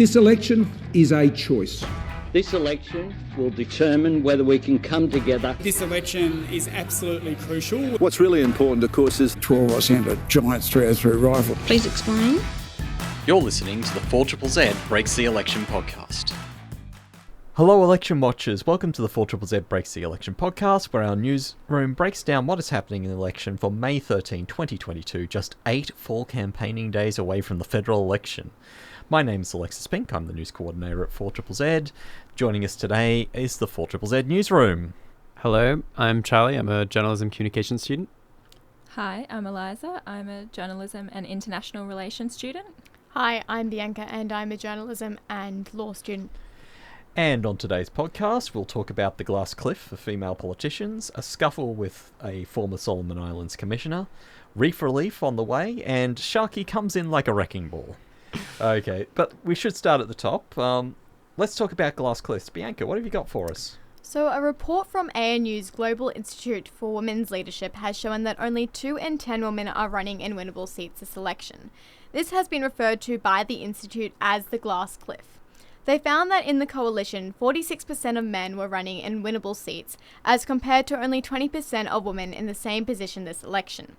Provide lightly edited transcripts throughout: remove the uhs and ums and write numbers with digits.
This election is a choice. This election will determine whether we can come together. This election is absolutely crucial. What's really important, of course, is 12 of us in a giant 303 rifle. Please explain. You're listening to the 4ZZZ Breaks the Election podcast. Hello election watchers, welcome to the 4ZZZ Breaks the Election podcast, where our newsroom breaks down what is happening in the election for May 13, 2022, just 8 full campaigning days away from the federal election. My name is Alexis Pink, I'm the news coordinator at 4ZZZ. Joining us today is the 4ZZZ newsroom. Hello, I'm Charlie, I'm a journalism communications student. Hi, I'm Eliza, I'm a journalism and international relations student. Hi, I'm Bianca and I'm a journalism and law student. And on today's podcast, we'll talk about the glass cliff for female politicians, a scuffle with a former Solomon Islands commissioner, reef relief on the way, and Sharkie comes in like a wrecking ball. Okay, but we should start at the top. Let's talk about glass cliffs. Bianca, what have you got for us? So a report from ANU's Global Institute for Women's Leadership has shown that only 2 in 10 women are running in winnable seats this election. This has been referred to by the Institute as the glass cliff. They found that in the coalition, 46% of men were running in winnable seats, as compared to only 20% of women in the same position this election.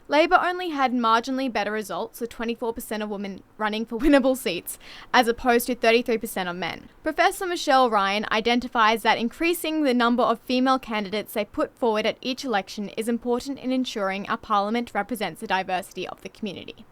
Labor only had marginally better results, with 24% of women running for winnable seats, as opposed to 33% of men. Professor Michelle Ryan identifies that increasing the number of female candidates they put forward at each election is important in ensuring our parliament represents the diversity of the community.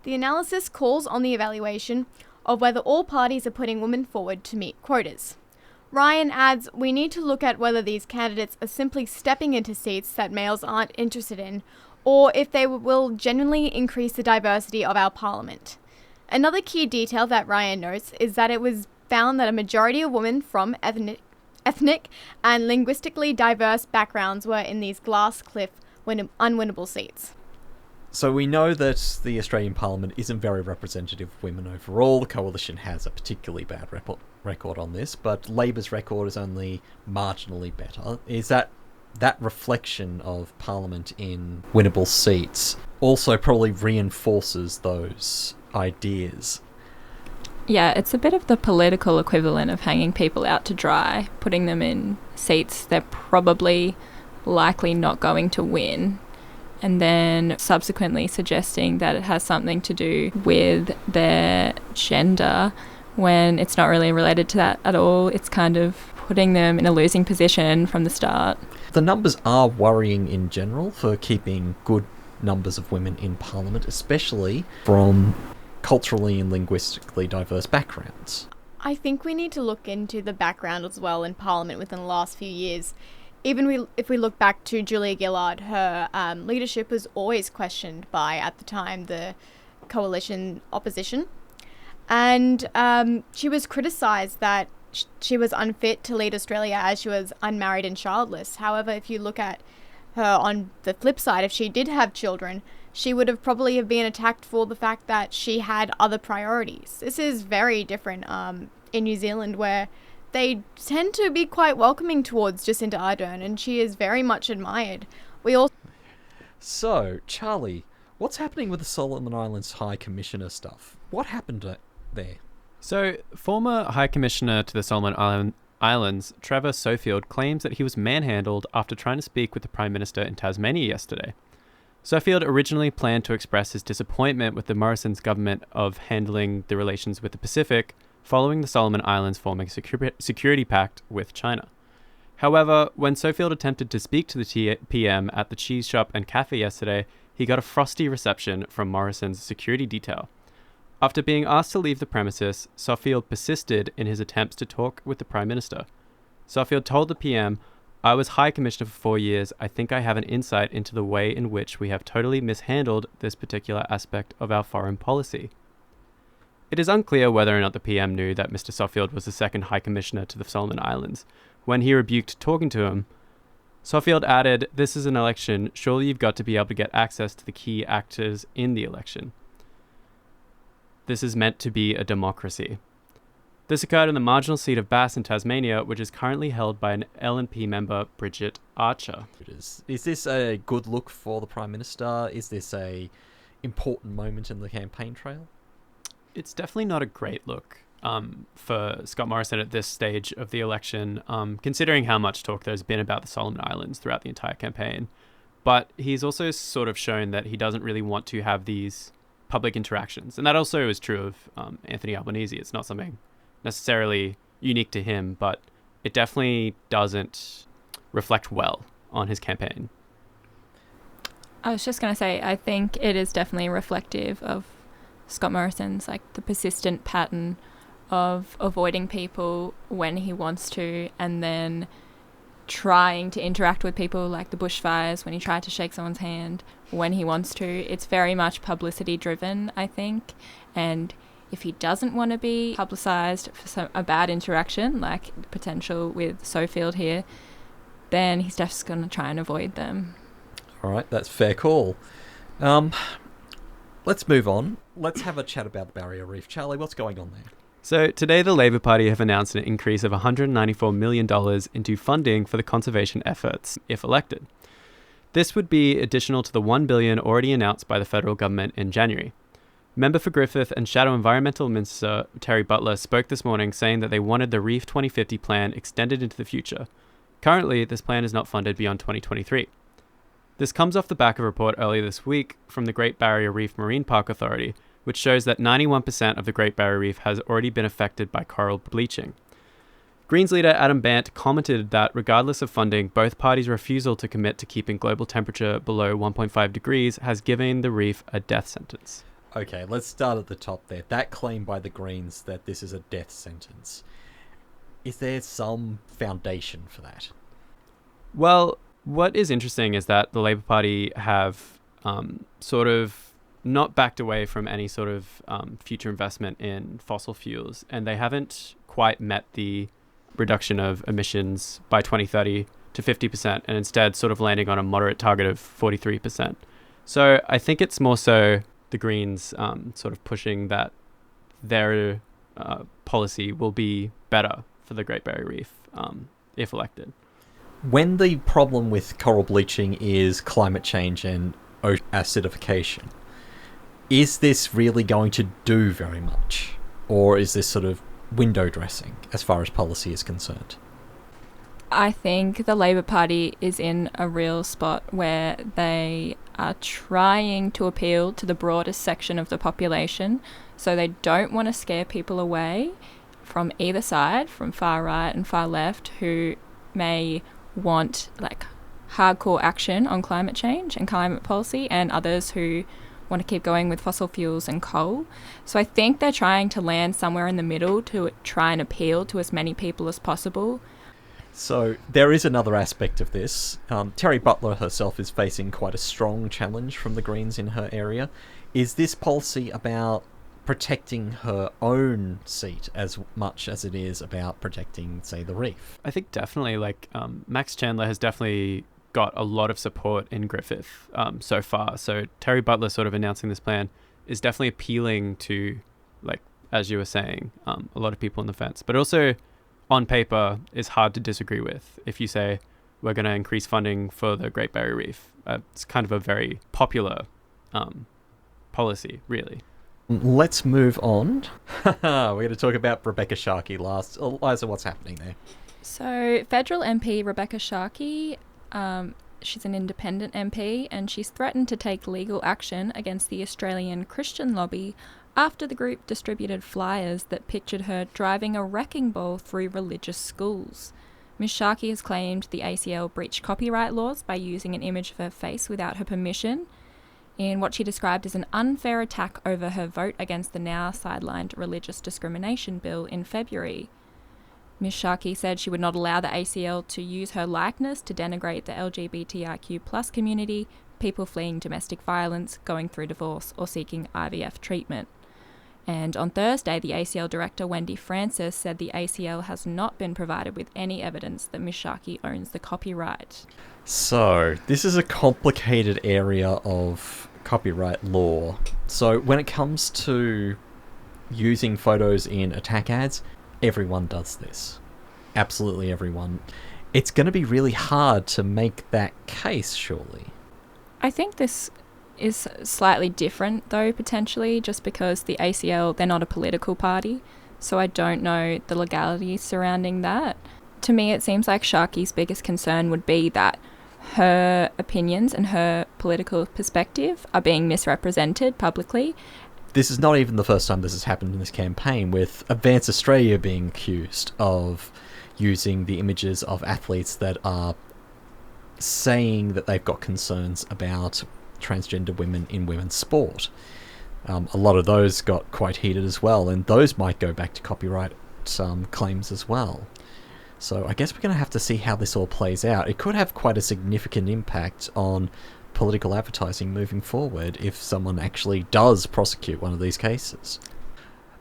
The analysis calls on the evaluation of whether all parties are putting women forward to meet quotas. Ryan adds, we need to look at whether these candidates are simply stepping into seats that males aren't interested in, or if they will genuinely increase the diversity of our parliament. Another key detail that Ryan notes is that it was found that a majority of women from ethnic and linguistically diverse backgrounds were in these glass cliff unwinnable seats. So we know that the Australian Parliament isn't very representative of women overall. The Coalition has a particularly bad record on this, but Labor's record is only marginally better. Is that reflection of Parliament in winnable seats also probably reinforces those ideas? Yeah, it's a bit of the political equivalent of hanging people out to dry, putting them in seats they're probably likely not going to win, and then subsequently suggesting that it has something to do with their gender when it's not really related to that at all. It's kind of putting them in a losing position from the start. The numbers are worrying in general for keeping good numbers of women in Parliament, especially from culturally and linguistically diverse backgrounds. I think we need to look into the background as well in Parliament within the last few years. Even if we look back to Julia Gillard, her leadership was always questioned by, at the time, the coalition opposition. And she was criticised that she was unfit to lead Australia as she was unmarried and childless. However, if you look at her on the flip side, if she did have children, she would have probably been attacked for the fact that she had other priorities. This is very different in New Zealand, where they tend to be quite welcoming towards Jacinda Ardern, and she is very much admired. So, Charlie, what's happening with the Solomon Islands High Commissioner stuff? What happened there? So, former High Commissioner to the Solomon Islands, Trevor Sofield, claims that he was manhandled after trying to speak with the Prime Minister in Tasmania yesterday. Sofield originally planned to express his disappointment with the Morrison's government of handling the relations with the Pacific, following the Solomon Islands forming a security pact with China. However, when Sofield attempted to speak to the PM at the cheese shop and cafe yesterday, he got a frosty reception from Morrison's security detail. After being asked to leave the premises, Sofield persisted in his attempts to talk with the Prime Minister. Sofield told the PM, "I was High Commissioner for 4 years. I think I have an insight into the way in which we have totally mishandled this particular aspect of our foreign policy." It is unclear whether or not the PM knew that Mr. Sofield was the second High Commissioner to the Solomon Islands. When he rebuked talking to him, Sofield added, "This is an election. Surely you've got to be able to get access to the key actors in the election. This is meant to be a democracy." This occurred in the marginal seat of Bass in Tasmania, which is currently held by an LNP member, Bridget Archer. Is this a good look for the Prime Minister? Is this a important moment in the campaign trail? It's definitely not a great look. for Scott Morrison at this stage of the election, considering how much talk there's been about the Solomon Islands throughout the entire campaign. But he's also sort of shown that he doesn't really want to have these public interactions. And that also is true of Anthony Albanese. It's not something necessarily unique to him, but it definitely doesn't reflect well on his campaign. I was just going to say, I think it is definitely reflective of Scott Morrison's, like, the persistent pattern of avoiding people when he wants to, and then trying to interact with people, like the bushfires, when he tried to shake someone's hand when he wants to. It's very much publicity driven, I think, and if he doesn't want to be publicised for a bad interaction, like the potential with Sofield here, then he's just going to try and avoid them. All right, that's fair call. Let's move on. Let's have a chat about the Barrier Reef. Charlie, what's going on there? So today the Labor Party have announced an increase of $194 million into funding for the conservation efforts if elected. This would be additional to the $1 billion already announced by the federal government in January. Member for Griffith and Shadow Environmental Minister Terry Butler spoke this morning saying that they wanted the Reef 2050 plan extended into the future. Currently, this plan is not funded beyond 2023. This comes off the back of a report earlier this week from the Great Barrier Reef Marine Park Authority, which shows that 91% of the Great Barrier Reef has already been affected by coral bleaching. Greens leader Adam Bant commented that regardless of funding, both parties' refusal to commit to keeping global temperature below 1.5 degrees has given the reef a death sentence. Okay, let's start at the top there. That claim by the Greens that this is a death sentence. Is there some foundation for that? Well, what is interesting is that the Labour Party have sort of not backed away from any sort of future investment in fossil fuels, and they haven't quite met the reduction of emissions by 2030 to 50%, and instead sort of landing on a moderate target of 43%. So I think it's more so the Greens sort of pushing that their policy will be better for the Great Barrier Reef if elected. When the problem with coral bleaching is climate change and acidification, is this really going to do very much? Or is this sort of window dressing as far as policy is concerned? I think the Labor Party is in a real spot where they are trying to appeal to the broadest section of the population, so they don't want to scare people away from either side, from far right and far left, who may want like hardcore action on climate change and climate policy, and others who want to keep going with fossil fuels and coal. So I think they're trying to land somewhere in the middle to try and appeal to as many people as possible. So there is another aspect of this. Terry Butler herself is facing quite a strong challenge from the Greens in her area. Is this policy about protecting her own seat as much as it is about protecting, say, the reef? I think definitely, like, Max Chandler has definitely got a lot of support in Griffith so far. So Terry Butler sort of announcing this plan is definitely appealing to, like, as you were saying, a lot of people on the fence. But also, on paper, is hard to disagree with. If you say, we're going to increase funding for the Great Barrier Reef, it's kind of a very popular policy, really. Let's move on. We're going to talk about Rebecca Sharkie last. Liza, what's happening there? So federal MP Rebecca Sharkie, she's an independent MP, and she's threatened to take legal action against the Australian Christian lobby after the group distributed flyers that pictured her driving a wrecking ball through religious schools. Ms. Sharkie has claimed the ACL breached copyright laws by using an image of her face without her permission, in what she described as an unfair attack over her vote against the now sidelined religious discrimination bill in February. Ms. Sharkie said she would not allow the ACL to use her likeness to denigrate the LGBTIQ+ community, people fleeing domestic violence, going through divorce, or seeking IVF treatment. And on Thursday, the ACL director, Wendy Francis, said the ACL has not been provided with any evidence that Ms. Sharkie owns the copyright. So, this is a complicated area of copyright law. So, when it comes to using photos in attack ads, everyone does this. Absolutely everyone. It's going to be really hard to make that case, surely. I think this is slightly different, though, potentially, just because the ACL, they're not a political party. so I don't know the legalities surrounding that. To me, it seems like Sharkie's biggest concern would be that her opinions and her political perspective are being misrepresented publicly. This is not even the first time this has happened in this campaign, with Advance Australia being accused of using the images of athletes that are saying that they've got concerns about transgender women in women's sport. A lot of those got quite heated as well, and those might go back to copyright claims as well. So I guess we're going to have to see how this all plays out. It could have quite a significant impact on political advertising moving forward if someone actually does prosecute one of these cases.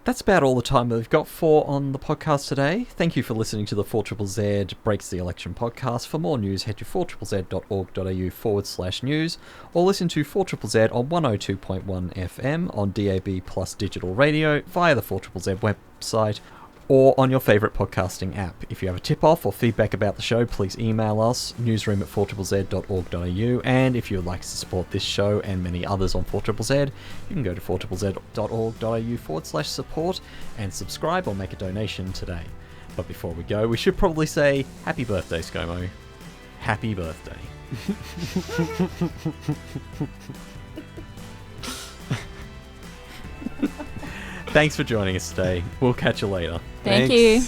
That's about all the time that we've got for on the podcast today. Thank you for listening to the 4ZZZ Breaks the Election podcast. For more news, head to 4ZZZ.org.au/news or listen to 4ZZZ on 102.1 FM on DAB plus digital radio via the 4ZZZ website or on your favourite podcasting app. If you have a tip-off or feedback about the show, please email us, newsroom@4ZZZ.org.au, and if you would like to support this show and many others on 4ZZZ, you can go to 4ZZZ.org.au/support and subscribe or make a donation today. But before we go, we should probably say happy birthday, Scomo. Happy birthday. Thanks for joining us today. We'll catch you later. Thank you.